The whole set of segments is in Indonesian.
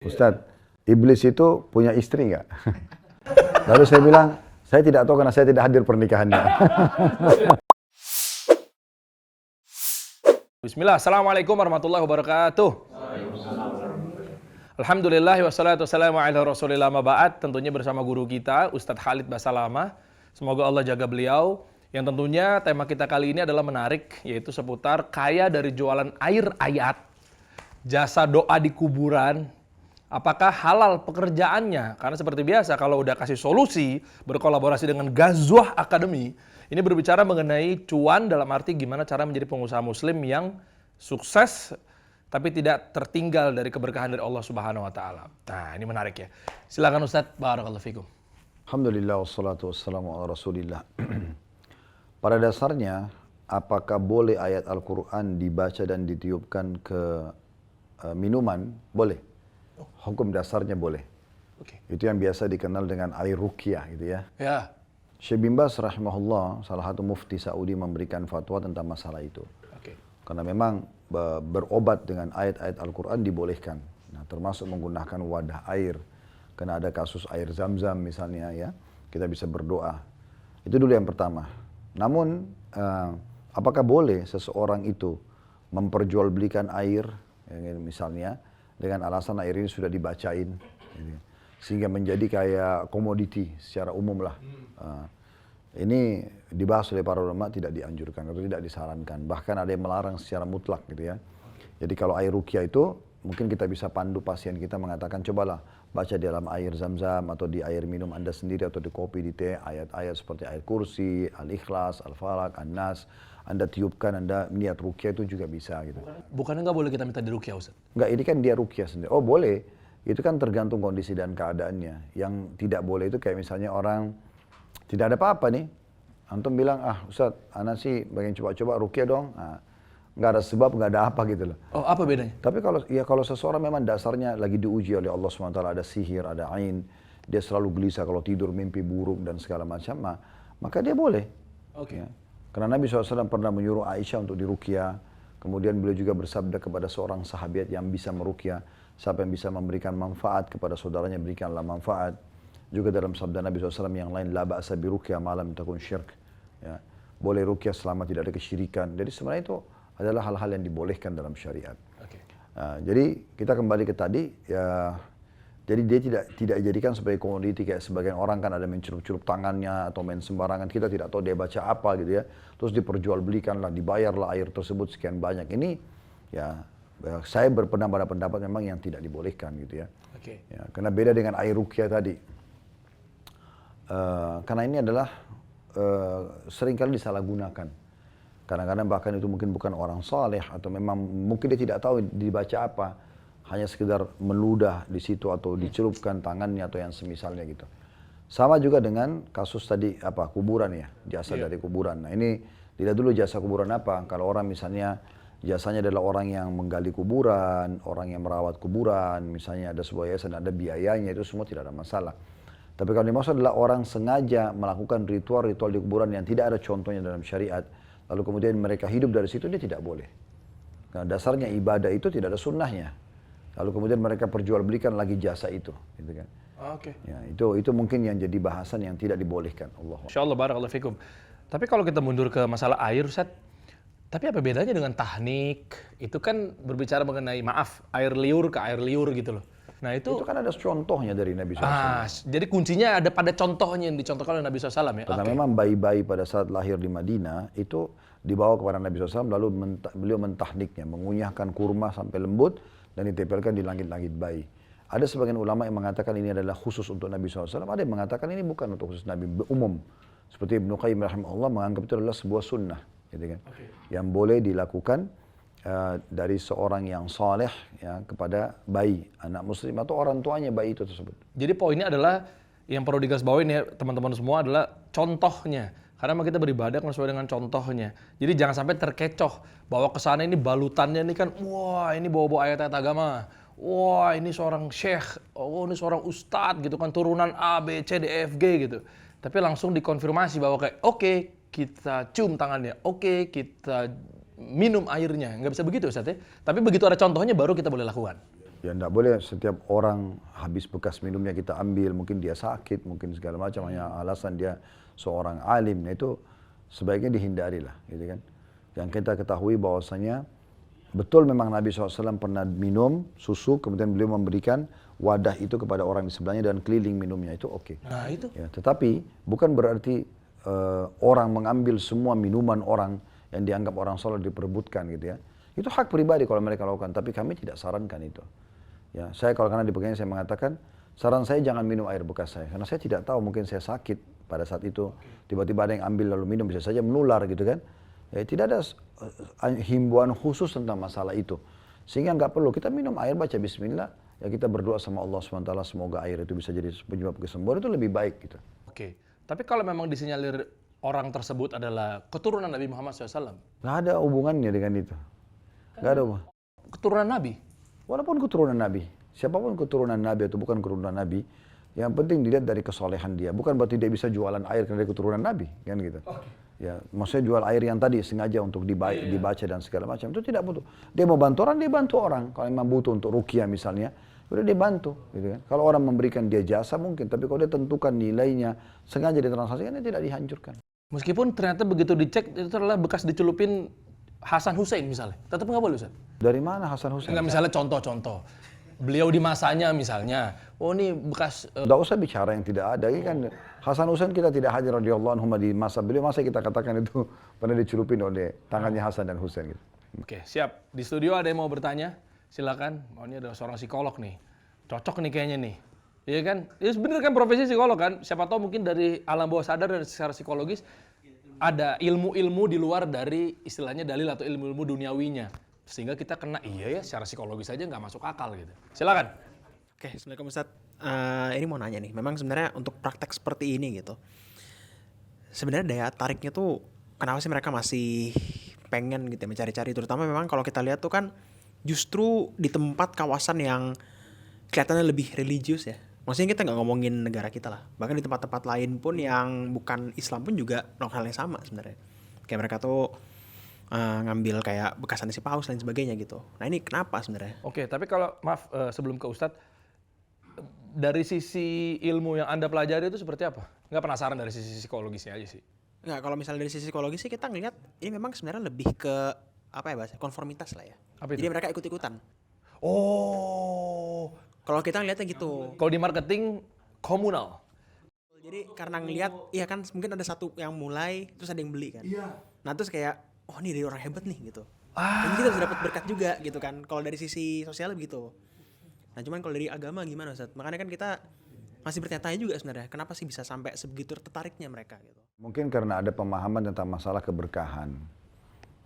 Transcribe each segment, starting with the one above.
Ustadz, iblis itu punya istri nggak? Lalu saya bilang, saya tidak tahu karena saya tidak hadir pernikahannya. Bismillah, Assalamualaikum warahmatullahi wabarakatuh. Alhamdulillah wassalatu wassalamu ala rasulillah maba'at. Tentunya bersama guru kita, Ustadz Khalid Basalamah. Semoga Allah jaga beliau. Yang tentunya tema kita kali ini adalah menarik, yaitu seputar kaya dari jualan air ayat, jasa doa di kuburan. Apakah halal pekerjaannya? Karena seperti biasa kalau udah kasih solusi, berkolaborasi dengan Ghazwah Academy, ini berbicara mengenai cuan dalam arti gimana cara menjadi pengusaha muslim yang sukses tapi tidak tertinggal dari keberkahan dari Allah Subhanahu wa taala. Nah, ini menarik ya. Silakan Ustadz, barakallahu fikum. Alhamdulillah wassalatu wassalamu ala Rasulillah. Pada dasarnya, apakah boleh ayat Al-Quran dibaca dan ditiupkan ke minuman? Boleh. Hukum dasarnya boleh. Oke. Itu yang biasa dikenal dengan air ruqyah gitu ya. Ya. Syekh bin Baz rahimahullah, salah satu mufti Saudi, memberikan fatwa tentang masalah itu. Oke. Karena memang berobat dengan ayat-ayat Al-Quran dibolehkan. Nah, termasuk menggunakan wadah air. Karena ada kasus air zam-zam misalnya ya. Kita bisa berdoa. Itu dulu yang pertama. Namun, apakah boleh seseorang itu memperjualbelikan air, ya, misalnya, dengan alasan air ini sudah dibacain, sehingga menjadi kayak komoditi secara umum lah. Ini dibahas oleh para ulama, tidak dianjurkan atau tidak disarankan. Bahkan ada yang melarang secara mutlak gitu ya. Jadi kalau air ruqyah itu, mungkin kita bisa pandu pasien kita mengatakan, cobalah baca di dalam air zam-zam atau di air minum Anda sendiri atau di kopi, di teh, ayat-ayat seperti ayat kursi, al-ikhlas, al-falaq, an-nas. Anda tiupkan, Anda niat ruqyah itu juga bisa gitu. Bukannya nggak boleh kita minta di ruqyah, Ustaz? Enggak, ini kan dia ruqyah sendiri. Oh boleh, itu kan tergantung kondisi dan keadaannya. Yang tidak boleh itu kayak misalnya orang tidak ada apa-apa nih. Antum bilang, Ustaz, ana sih pengen coba-coba ruqyah dong. Nah, nggak ada sebab, nggak ada apa gitu loh. Oh, apa bedanya? Tapi kalau seseorang memang dasarnya lagi diuji oleh Allah SWT, ada sihir, ada ain, dia selalu gelisah kalau tidur, mimpi buruk dan segala macam, maka dia boleh. Oke. Ya. Karena Nabi SAW pernah menyuruh Aisyah untuk diruqyah. Kemudian beliau juga bersabda kepada seorang sahabat yang bisa meruqyah, siapa yang bisa memberikan manfaat kepada saudaranya, berikanlah manfaat. Juga dalam sabda Nabi SAW yang lain, la ba'sa bi ruqyah ma lam takun syirk. Ya. Boleh ruqyah selama tidak ada kesyirikan. Jadi sebenarnya itu adalah hal-hal yang dibolehkan dalam syariat. Oke. Jadi kita kembali ke tadi, ya, jadi dia tidak dijadikan sebagai komoditi kayak sebagian orang kan ada mencelup-celup tangannya atau main sembarangan, kita tidak tahu dia baca apa gitu ya, terus diperjualbelikanlah, dibayarlah air tersebut sekian banyak. Ini ya saya berpendapat pada pendapat memang yang tidak dibolehkan gitu ya. Oke. Ya, karena beda dengan air ruqyah tadi. Karena ini adalah seringkali disalahgunakan. Kadang-kadang bahkan itu mungkin bukan orang saleh atau memang mungkin dia tidak tahu dibaca apa, hanya sekedar meludah di situ atau dicelupkan tangannya atau yang semisalnya gitu. Sama juga dengan kasus tadi kuburan ya, jasa dari kuburan. Nah ini dilihat dulu jasa kuburan apa. Kalau orang misalnya jasanya adalah orang yang menggali kuburan, orang yang merawat kuburan, misalnya ada sebuah yayasan, ada biayanya, itu semua tidak ada masalah. Tapi kalau dimaksud adalah orang sengaja melakukan ritual-ritual di kuburan yang tidak ada contohnya dalam syariat, lalu kemudian mereka hidup dari situ, dia tidak boleh. Karena dasarnya ibadah itu tidak ada sunnahnya. Lalu kemudian mereka perjualbelikan lagi jasa itu, gitu kan? Oke. Ya, itu mungkin yang jadi bahasan yang tidak dibolehkan. Allah. Insyaallah, barakallahu fikum. Tapi kalau kita mundur ke masalah air, Ustaz, tapi apa bedanya dengan tahnik? Itu kan berbicara mengenai air liur ke air liur gitu loh. Nah itu kan ada contohnya dari Nabi SAW. Jadi kuncinya ada pada contohnya yang dicontohkan oleh Nabi SAW ya? Karena memang bayi-bayi pada saat lahir di Madinah itu dibawa kepada Nabi SAW, lalu beliau mentahniknya, mengunyahkan kurma sampai lembut dan ditempelkan di langit-langit bayi. Ada sebagian ulama yang mengatakan ini adalah khusus untuk Nabi SAW, ada yang mengatakan ini bukan untuk khusus Nabi, umum. Seperti Ibnu Qayyim rahimahullah menganggap itu adalah sebuah sunnah, gitu kan? Yang boleh dilakukan dari seorang yang saleh ya, kepada bayi, anak muslim atau orang tuanya bayi itu tersebut. Jadi poinnya adalah yang perlu digarisbawahi ya teman-teman semua adalah contohnya. Karena memang kita beribadah sesuai dengan contohnya. Jadi jangan sampai terkecoh bahwa kesana ini balutannya ini kan, wah ini bawa-bawa ayat-ayat agama. Wah ini seorang syekh, oh ini seorang ustadz gitu kan, turunan A, B, C, D, F, G gitu. Tapi langsung dikonfirmasi bahwa kayak, oke, kita cium tangannya, oke, kita minum airnya. Nggak bisa begitu Ustaz ya. Tapi begitu ada contohnya baru kita boleh lakukan. Ya enggak boleh setiap orang habis bekas minumnya kita ambil, mungkin dia sakit, mungkin segala macam, hanya alasan dia seorang alim. Nah itu sebaiknya dihindari lah, gitu kan. Yang kita ketahui bahwasanya betul memang Nabi SAW pernah minum susu, kemudian beliau memberikan wadah itu kepada orang di sebelahnya dan keliling minumnya, itu oke. Nah itu. Ya, tetapi bukan berarti orang mengambil semua minuman orang yang dianggap orang soleh diperebutkan gitu ya. Itu hak pribadi kalau mereka lakukan, tapi kami tidak sarankan itu. Ya, saya kalau karena dipegangnya saya mengatakan, saran saya jangan minum air bekas saya, karena saya tidak tahu, mungkin saya sakit pada saat itu, tiba-tiba ada yang ambil lalu minum, bisa saja menular gitu kan. Ya, tidak ada himbauan khusus tentang masalah itu, sehingga nggak perlu kita minum air, baca Bismillah, ya kita berdoa sama Allah SWT semoga air itu bisa jadi penyebab kesembuhan, itu lebih baik gitu. Oke, tapi kalau memang disinyalir orang tersebut adalah keturunan Nabi Muhammad SAW, Nggak ada hubungannya dengan itu, nggak ada hubungan. keturunan Nabi. Walaupun keturunan Nabi, siapapun keturunan Nabi atau bukan keturunan Nabi, yang penting dilihat dari kesolehan dia. Bukan berarti dia bisa jualan air karena dia keturunan Nabi, kan gitu. Ya, maksudnya jual air yang tadi sengaja untuk dibaca dan segala macam, itu tidak butuh. Dia mau bantu orang, dia bantu orang. Kalau memang butuh untuk ruqyah misalnya, udah dia bantu, gitu kan. Kalau orang memberikan dia jasa mungkin, tapi kalau dia tentukan nilainya, sengaja ditransaksikan, dia tidak dihancurkan. Meskipun ternyata begitu dicek itu adalah bekas dicelupin Hasan Hussein misalnya, tetap nggak boleh Ustaz? Dari mana Hasan Hussein? Enggak, misalnya contoh-contoh. Beliau di masanya misalnya, oh ini bekas... Tidak usah bicara yang tidak ada. Ini kan Hasan Hussein kita tidak hadir radhiyallahu anhum di masa beliau, masa kita katakan itu pernah dicelupin oleh tangannya Hasan dan Hussein gitu. Oke, siap. Di studio ada yang mau bertanya? Silakan. Oh ini ada seorang psikolog nih. Cocok nih kayaknya nih. Iya kan? Ya bener kan profesi psikolog kan? Siapa tahu mungkin dari alam bawah sadar dan secara psikologis ada ilmu-ilmu di luar dari istilahnya dalil atau ilmu-ilmu duniawinya. Sehingga kita kena, iya ya secara psikologis aja nggak masuk akal gitu. Silakan. Oke, Assalamualaikum Ustadz. Ini mau nanya nih, memang sebenarnya untuk praktek seperti ini gitu, sebenarnya daya tariknya tuh kenapa sih mereka masih pengen gitu ya, mencari-cari, terutama memang kalau kita lihat tuh kan justru di tempat kawasan yang kelihatannya lebih religius ya. Maksudnya kita nggak ngomongin negara kita lah, bahkan di tempat-tempat lain pun yang bukan Islam pun juga melakukan hal yang sama sebenarnya. Kayak mereka tuh ngambil kayak bekasan si paus dan sebagainya gitu. Nah ini kenapa sebenarnya? Oke, tapi kalau maaf sebelum ke Ustadz, dari sisi ilmu yang Anda pelajari itu seperti apa? Nggak penasaran dari sisi psikologisnya aja sih. Nggak, kalau misalnya dari sisi psikologis sih kita ngelihat ini memang sebenarnya lebih ke apa ya bahasa konformitas lah ya. Apa itu? Jadi mereka ikut-ikutan. Oh, Kalau kita ngelihatnya gitu. kalau di marketing komunal. Jadi karena ngelihat, iya kan mungkin ada satu yang mulai, terus ada yang beli kan. Iya. Nah terus kayak, oh ini dari orang hebat nih gitu. Jadi kita bisa dapat berkat juga gitu kan. Kalau dari sisi sosial begitu. Nah cuman kalau dari agama gimana Ustaz? Makanya kan kita masih bertanya-tanya juga sebenarnya. Kenapa sih bisa sampai sebegitu tertariknya mereka gitu? Mungkin karena ada pemahaman tentang masalah keberkahan.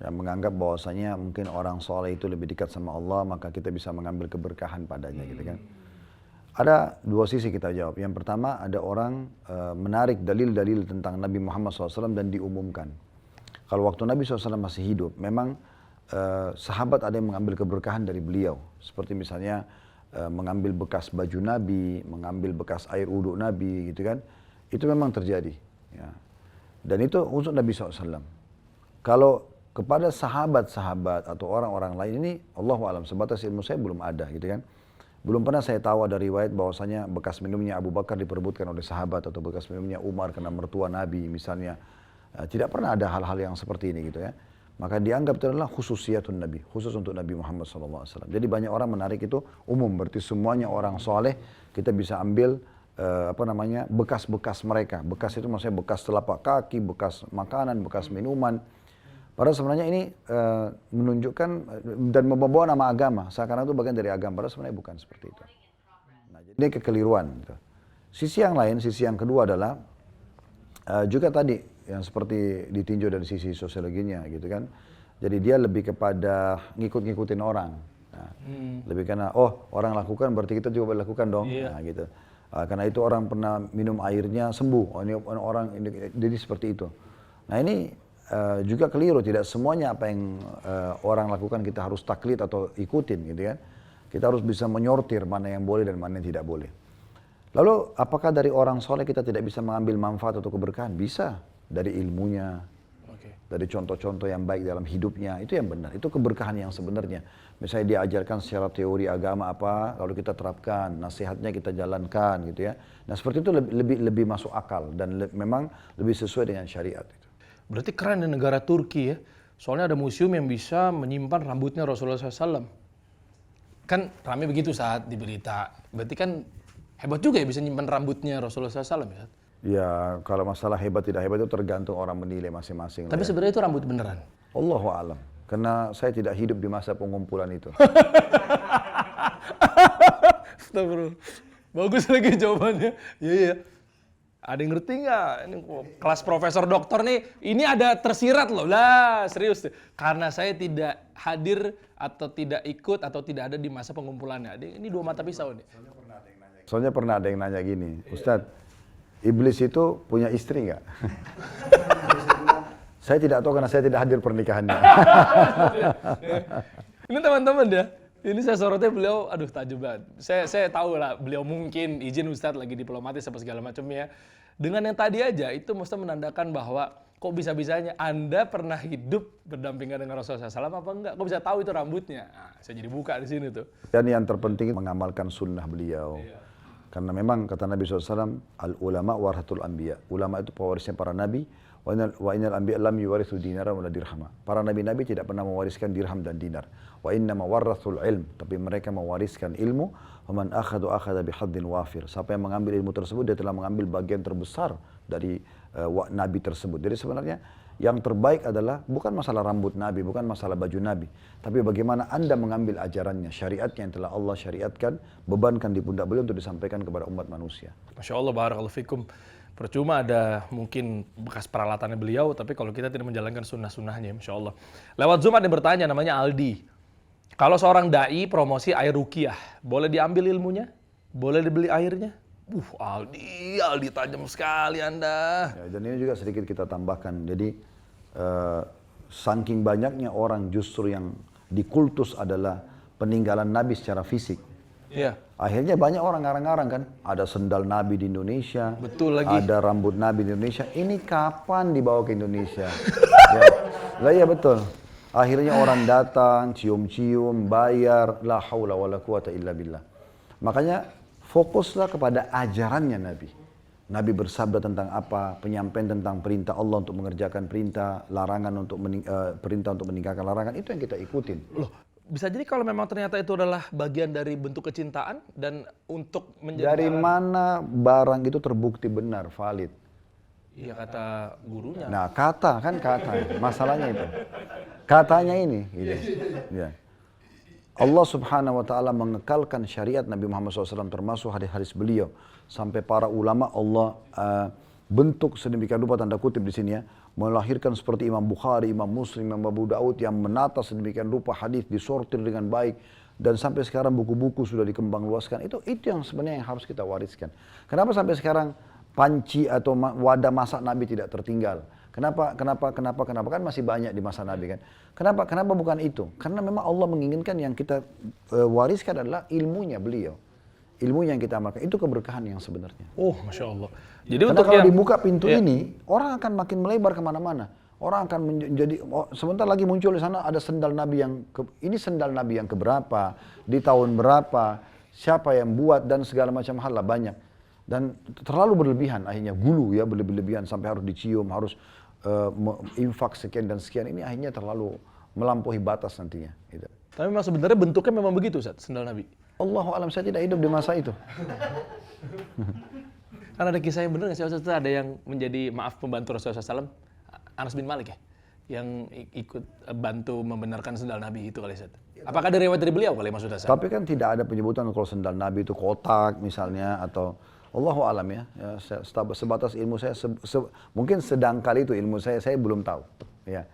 Yang menganggap bahwasanya mungkin orang soleh itu lebih dekat sama Allah, maka kita bisa mengambil keberkahan padanya gitu kan. Ada dua sisi kita jawab. Yang pertama ada orang menarik dalil-dalil tentang Nabi Muhammad SAW dan diumumkan. Kalau waktu Nabi SAW masih hidup, memang sahabat ada yang mengambil keberkahan dari beliau. Seperti misalnya mengambil bekas baju Nabi, mengambil bekas air wudhu Nabi gitu kan. Itu memang terjadi. Ya. Dan itu untuk Nabi SAW. Kalau kepada sahabat-sahabat atau orang-orang lain ini, Allahu a'lam, sebatas ilmu saya belum ada gitu kan. Belum pernah saya tahu ada riwayat bahwasanya bekas minumnya Abu Bakar diperebutkan oleh sahabat atau bekas minumnya Umar karena mertua Nabi misalnya. Tidak pernah ada hal-hal yang seperti ini gitu ya. Maka dianggap itu adalah khususiyatun Nabi, khusus untuk Nabi Muhammad SAW. Jadi banyak orang menarik itu umum, berarti semuanya orang soleh kita bisa ambil bekas-bekas mereka. Bekas itu maksudnya bekas telapak kaki, bekas makanan, bekas minuman. Padahal sebenarnya ini menunjukkan dan membawa nama agama, seakan-akan itu bagian dari agama, padahal sebenarnya bukan seperti itu. Nah, jadi ini kekeliruan. Gitu. Sisi yang lain, sisi yang kedua adalah juga tadi yang seperti ditinjau dari sisi sosiologinya gitu kan. Jadi dia lebih kepada ngikut-ngikutin orang. Nah, lebih karena orang lakukan berarti kita juga boleh lakukan dong. Nah, gitu. Karena itu orang pernah minum airnya sembuh. Ini orang ini, jadi seperti itu. Nah ini juga keliru, tidak semuanya apa yang orang lakukan kita harus taklid atau ikutin gitu kan. Kita harus bisa menyortir mana yang boleh dan mana yang tidak boleh. Lalu apakah dari orang soleh kita tidak bisa mengambil manfaat atau keberkahan? Bisa, dari ilmunya. dari contoh-contoh yang baik dalam hidupnya, itu yang benar, itu keberkahan yang sebenarnya. Misalnya diajarkan secara teori agama apa, lalu kita terapkan, nasihatnya kita jalankan gitu ya. Nah seperti itu lebih masuk akal dan memang lebih sesuai dengan syariat. Berarti keren di negara Turki ya, soalnya ada museum yang bisa menyimpan rambutnya Rasulullah SAW. Kan rame begitu saat di berita, berarti kan hebat juga ya bisa nyimpan rambutnya Rasulullah SAW ya? Ya kalau masalah hebat tidak hebat itu tergantung orang menilai masing-masing. Tapi sebenarnya itu rambut beneran? Allahu a'lam. Karena saya tidak hidup di masa pengumpulan itu. Astagfirullah. Bagus lagi jawabannya. Iya, iya. Ada yang ngerti nggak? Ini kelas profesor doktor nih, ini ada tersirat loh. Lah, serius. Karena saya tidak hadir atau tidak ikut atau tidak ada di masa pengumpulannya. Ini dua mata pisau nih. Soalnya pernah ada yang nanya gini, Ustadz, iblis itu punya istri nggak? Saya tidak tahu karena saya tidak hadir pernikahannya. Ini teman-teman ya, ini saya sorotnya beliau, aduh tajam banget. Saya tahu lah, beliau mungkin izin Ustadz lagi diplomatis apa segala macamnya. Dengan yang tadi aja, itu mesti menandakan bahwa kok bisa-bisanya Anda pernah hidup berdampingan dengan Rasulullah SAW apa enggak? Kok bisa tahu itu rambutnya? Nah, saya jadi buka di sini tuh. Dan yang terpenting mengamalkan sunnah beliau. Karena memang kata Nabi SAW, al-ulama warahatul anbiya. Ulama itu pewarisnya para nabi. Wa innal anbiya lam yuwarithu dinara wala dirhama. Para nabi-nabi tidak pernah mewariskan dirham dan dinar. Wa inna mawarrathul ilm, tapi mereka mewariskan ilmu. Wa man akhadha bihaddin wafir. Siapa yang mengambil ilmu tersebut, dia telah mengambil bagian terbesar dari nabi tersebut. Jadi sebenarnya yang terbaik adalah bukan masalah rambut nabi, bukan masalah baju nabi, tapi bagaimana Anda mengambil ajarannya, syariatnya yang telah Allah syariatkan, bebankan di pundak beliau untuk disampaikan kepada umat manusia. Masya Allah, barakallahu fikum. Percuma ada mungkin bekas peralatannya beliau, tapi kalau kita tidak menjalankan sunnah-sunnahnya, Masya Allah. Lewat Zoom ada yang bertanya, namanya Aldi. Kalau seorang da'i promosi air ruqyah, boleh diambil ilmunya? Boleh dibeli airnya? Aldi tajam sekali Anda. Ya, dan ini juga sedikit kita tambahkan. Jadi, saking banyaknya orang justru yang dikultus adalah peninggalan Nabi secara fisik. Iya. Akhirnya banyak orang ngarang-ngarang kan, ada sendal Nabi di Indonesia, betul lagi, ada rambut Nabi di Indonesia. Ini kapan dibawa ke Indonesia? Ya. Lah iya betul. Akhirnya orang datang, cium-cium, bayar, la haula wala quwata illa billah. Makanya fokuslah kepada ajarannya Nabi. Nabi bersabda tentang apa, penyampaian tentang perintah Allah untuk mengerjakan perintah, larangan untuk perintah untuk meninggalkan larangan, itu yang kita ikutin. Loh, bisa jadi kalau memang ternyata itu adalah bagian dari bentuk kecintaan dan untuk menjadi dari mana barang itu terbukti benar, valid? Iya kata gurunya. Nah kata, masalahnya itu. Katanya ini, gitu. Ya. Allah subhanahu wa ta'ala mengekalkan syariat Nabi Muhammad SAW termasuk hadis-hadis beliau. Sampai para ulama Allah bentuk sedemikian rupa tanda kutip di sini ya. Melahirkan seperti Imam Bukhari, Imam Muslim, Imam Abu Daud yang menata sedemikian rupa hadis disortir dengan baik. Dan sampai sekarang buku-buku sudah dikembang luaskan. Itu yang sebenarnya yang harus kita wariskan. Kenapa sampai sekarang panci atau wadah masak Nabi tidak tertinggal? Kenapa kan masih banyak di masa Nabi kan? Kenapa bukan itu? Karena memang Allah menginginkan yang kita wariskan adalah ilmunya beliau. Ilmu yang kita amalkan, itu keberkahan yang sebenarnya. Oh, Masya Allah. Jadi karena untuk kalau yang dibuka pintu ini, orang akan makin melebar kemana-mana. Orang akan menjadi, sebentar lagi muncul di sana ada sendal Nabi ini sendal Nabi yang keberapa, di tahun berapa, siapa yang buat, dan segala macam hal lah banyak. Dan terlalu berlebihan akhirnya, gulu ya, berlebihan sampai harus dicium, harus infak sekian dan sekian, ini akhirnya terlalu melampaui batas nantinya. Gitu. Tapi memang sebenarnya bentuknya memang begitu, Ustaz, sendal Nabi. Allahu a'lam, saya tidak hidup di masa itu. Kan ada kisah yang benar nggak sih, Ustaz? Ada yang menjadi pembantu Rasulullah SAW, Anas bin Malik ya, yang ikut bantu membenarkan sendal Nabi itu kali, Ustaz. Apakah ada riwayat dari beliau kali maksudnya? Tapi kan tidak ada penyebutan kalau sendal Nabi itu kotak misalnya atau Allahu a'lam ya. Sebatas ilmu saya mungkin sedangkal itu ilmu saya belum tahu. Ya.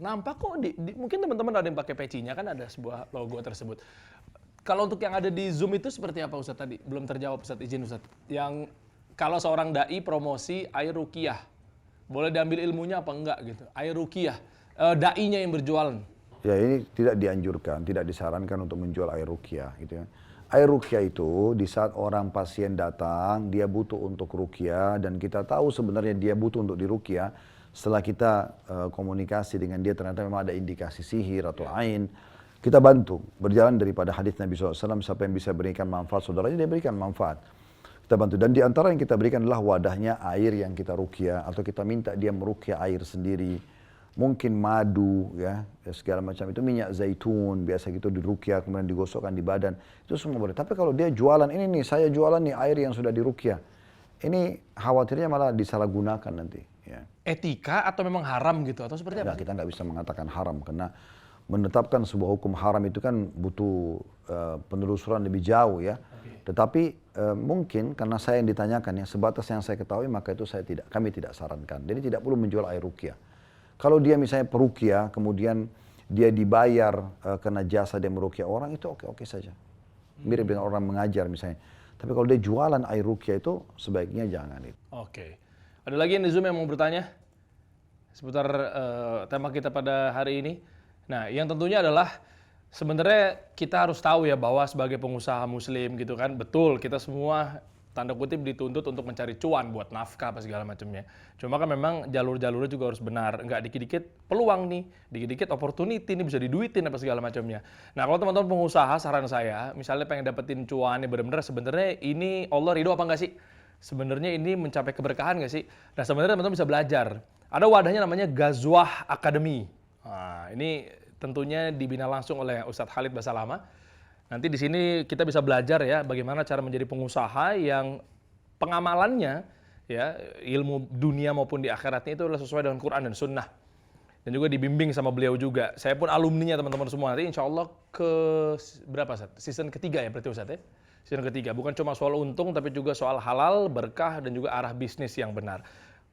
Nampak kok mungkin teman-teman ada yang pakai pecinya kan ada sebuah logo tersebut. Kalau untuk yang ada di Zoom itu seperti apa Ustaz tadi? Belum terjawab Ustaz, izin Ustaz. Yang kalau seorang dai promosi air ruqyah, boleh diambil ilmunya apa enggak gitu? Air ruqyah, dai-nya yang berjualan. Ya ini tidak dianjurkan, tidak disarankan untuk menjual air ruqyah gitu ya. Air ruqyah itu di saat orang pasien datang, dia butuh untuk ruqyah dan kita tahu sebenarnya dia butuh untuk diruqyah. Setelah kita komunikasi dengan dia ternyata memang ada indikasi sihir atau ain, kita bantu berjalan daripada hadis Nabi SAW, siapa yang bisa berikan manfaat saudaranya dia berikan manfaat. Kita bantu, dan di antara yang kita berikan adalah wadahnya air yang kita ruqyah, atau kita minta dia meruqyah air sendiri, mungkin madu ya segala macam, itu minyak zaitun biasa gitu diruqyah kemudian digosokkan di badan, itu semua boleh. Tapi kalau dia jualan ini nih, saya jualan nih air yang sudah diruqyah, ini khawatirnya malah disalahgunakan nanti ya. Etika atau memang haram gitu atau seperti apa? Kita nggak bisa mengatakan haram, karena menetapkan sebuah hukum haram itu kan butuh penelusuran lebih jauh ya. Tetapi mungkin karena saya yang ditanyakan ya, sebatas yang saya ketahui maka itu kami tidak sarankan. Jadi tidak perlu menjual air ruqyah. Kalau dia misalnya peruqyah kemudian dia dibayar karena jasa dia meruqyah orang, itu oke-oke saja. Mirip dengan orang mengajar misalnya. Tapi kalau dia jualan air ruqyah itu sebaiknya jangan itu. Oke. Ada lagi yang di Zoom yang mau bertanya seputar tema kita pada hari ini? Nah, yang tentunya adalah sebenarnya kita harus tahu ya bahwa sebagai pengusaha muslim gitu kan, betul kita semua tanda kutip dituntut untuk mencari cuan buat nafkah apa segala macamnya. Cuma kan memang jalur-jalurnya juga harus benar, nggak dikit-dikit peluang nih, dikit-dikit opportunity nih bisa diduitin apa segala macamnya. Nah, kalau teman-teman pengusaha, saran saya, misalnya pengen dapetin cuan yang benar-benar sebenarnya ini Allah ridho apa enggak sih? Sebenarnya ini mencapai keberkahan nggak sih? Nah, sebenarnya teman-teman bisa belajar. Ada wadahnya namanya Ghazwah Academy. Nah, ini tentunya dibina langsung oleh Ustadz Khalid Basalamah. Nanti di sini kita bisa belajar ya bagaimana cara menjadi pengusaha yang pengamalannya ya ilmu dunia maupun di akhiratnya itu adalah sesuai dengan Quran dan Sunnah. Dan juga dibimbing sama beliau juga. Saya pun alumninya teman-teman semua. Nanti insya Allah ke berapa Ustadz? Season ketiga ya berarti Ustadz ya? Season ketiga. Bukan cuma soal untung tapi juga soal halal, berkah dan juga arah bisnis yang benar.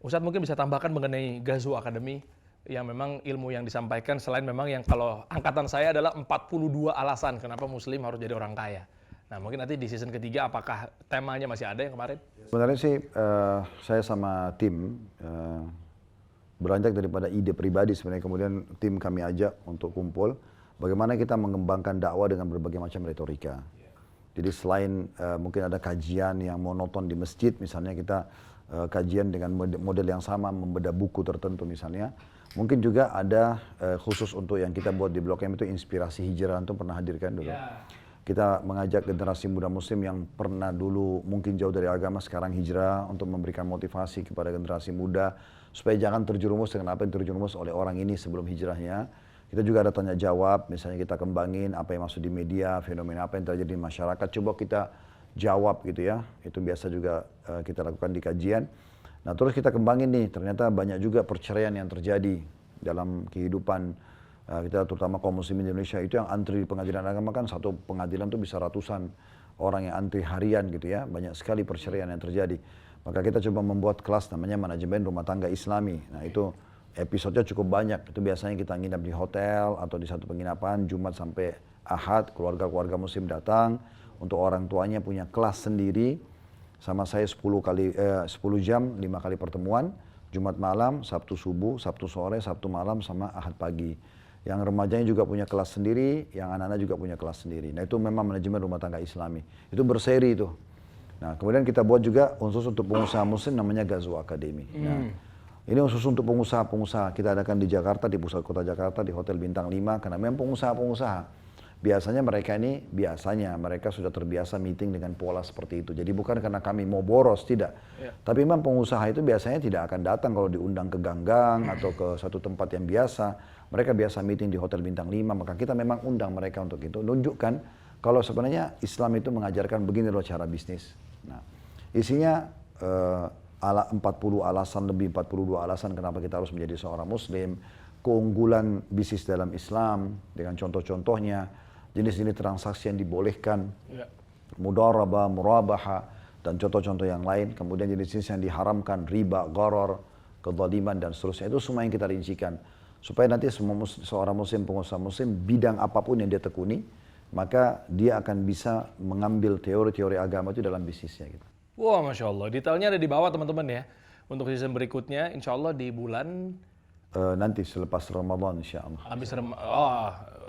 Ustadz mungkin bisa tambahkan mengenai Ghazwah Academy yang memang ilmu yang disampaikan selain memang yang kalau angkatan saya adalah 42 alasan kenapa muslim harus jadi orang kaya. Nah, mungkin nanti di season ketiga apakah temanya masih ada yang kemarin? Sebenarnya sih saya sama tim beranjak daripada ide pribadi sebenarnya, kemudian tim kami ajak untuk kumpul bagaimana kita mengembangkan dakwah dengan berbagai macam retorika. Jadi selain mungkin ada kajian yang monoton di masjid, misalnya kita kajian dengan model yang sama, membedah buku tertentu misalnya. Mungkin juga ada khusus untuk yang kita buat di Blok M itu inspirasi hijrah, antum pernah hadirkan dulu. Kita mengajak generasi muda muslim yang pernah dulu mungkin jauh dari agama sekarang hijrah untuk memberikan motivasi kepada generasi muda supaya jangan terjerumus dengan apa yang terjerumus oleh orang ini sebelum hijrahnya. Kita juga ada tanya jawab, misalnya kita kembangin apa yang masuk di media, fenomena apa yang terjadi di masyarakat, coba kita jawab gitu ya. Itu biasa juga kita lakukan di kajian. Nah terus kita kembangin nih, ternyata banyak juga perceraian yang terjadi dalam kehidupan kita, terutama kaum muslimin di Indonesia. Itu yang antri di pengadilan agama kan, satu pengadilan tuh bisa ratusan orang yang antri harian gitu ya, banyak sekali perceraian yang terjadi. Maka kita coba membuat kelas namanya manajemen rumah tangga Islami. Nah itu episodenya cukup banyak, itu biasanya kita nginap di hotel atau di satu penginapan, Jumat sampai Ahad, keluarga-keluarga muslim datang, untuk orang tuanya punya kelas sendiri, sama saya 10 jam, 5 kali pertemuan, Jumat malam, Sabtu subuh, Sabtu sore, Sabtu malam, sama Ahad pagi. Yang remajanya juga punya kelas sendiri, yang anak-anak juga punya kelas sendiri. Nah itu memang manajemen rumah tangga Islami. Itu berseri itu. Nah kemudian kita buat juga khusus untuk pengusaha muslim namanya Ghazwah Academy. Nah, ini khusus untuk pengusaha-pengusaha. Kita adakan di Jakarta, di pusat kota Jakarta, di Hotel Bintang 5, karena memang pengusaha-pengusaha. Biasanya mereka sudah terbiasa meeting dengan pola seperti itu. Jadi bukan karena kami mau boros, tidak. Tapi memang pengusaha itu biasanya tidak akan datang kalau diundang ke ganggang atau ke satu tempat yang biasa. Mereka biasa meeting di Hotel Bintang 5, maka kita memang undang mereka untuk itu. Nunjukkan kalau sebenarnya Islam itu mengajarkan begini loh cara bisnis. Nah, isinya 40 alasan, lebih 42 alasan kenapa kita harus menjadi seorang muslim. Keunggulan bisnis dalam Islam dengan contoh-contohnya. Jenis-jenis transaksi yang dibolehkan, mudarabah, murabaha, dan contoh-contoh yang lain. Kemudian jenis-jenis yang diharamkan, riba, gharar, kezaliman, dan seterusnya. Itu semua yang kita rincikan. Supaya nanti seorang muslim, pengusaha muslim, bidang apapun yang dia tekuni, maka dia akan bisa mengambil teori-teori agama itu dalam bisnisnya. Gitu. Wah, Masya Allah. Detailnya ada di bawah teman-teman ya. Untuk season berikutnya, insya Allah di bulan nanti selepas Ramadan insyaallah.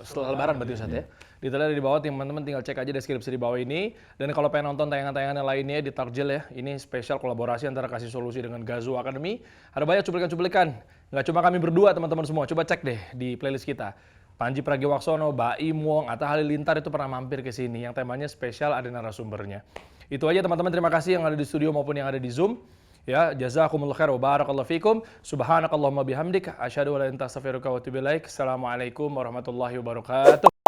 Setelah Lebaran berarti Ustaz ya. Detailnya ada di bawah, teman-teman tinggal cek aja deskripsi di bawah ini. Dan kalau pengen nonton tayangan-tayangan lainnya di Tarjil ya, ini spesial kolaborasi antara Kasih Solusi dengan Gazo Academy. Ada banyak cuplikan-cuplikan. Nggak cuma kami berdua teman-teman semua, coba cek deh di playlist kita. Panji Pragiwaksono, Baim Wong, Atta Halilintar itu pernah mampir ke sini. Yang temanya spesial, ada narasumbernya. Itu aja teman-teman, terima kasih yang ada di studio maupun yang ada di Zoom. Ya, jazakumullah khair wa barakallahu fikum. Subhanakallahumma bihamdik, asyhadu an la ilaha illa anta astaghfiruka wa atubu ilaik. Assalamualaikum warahmatullahi wabarakatuh.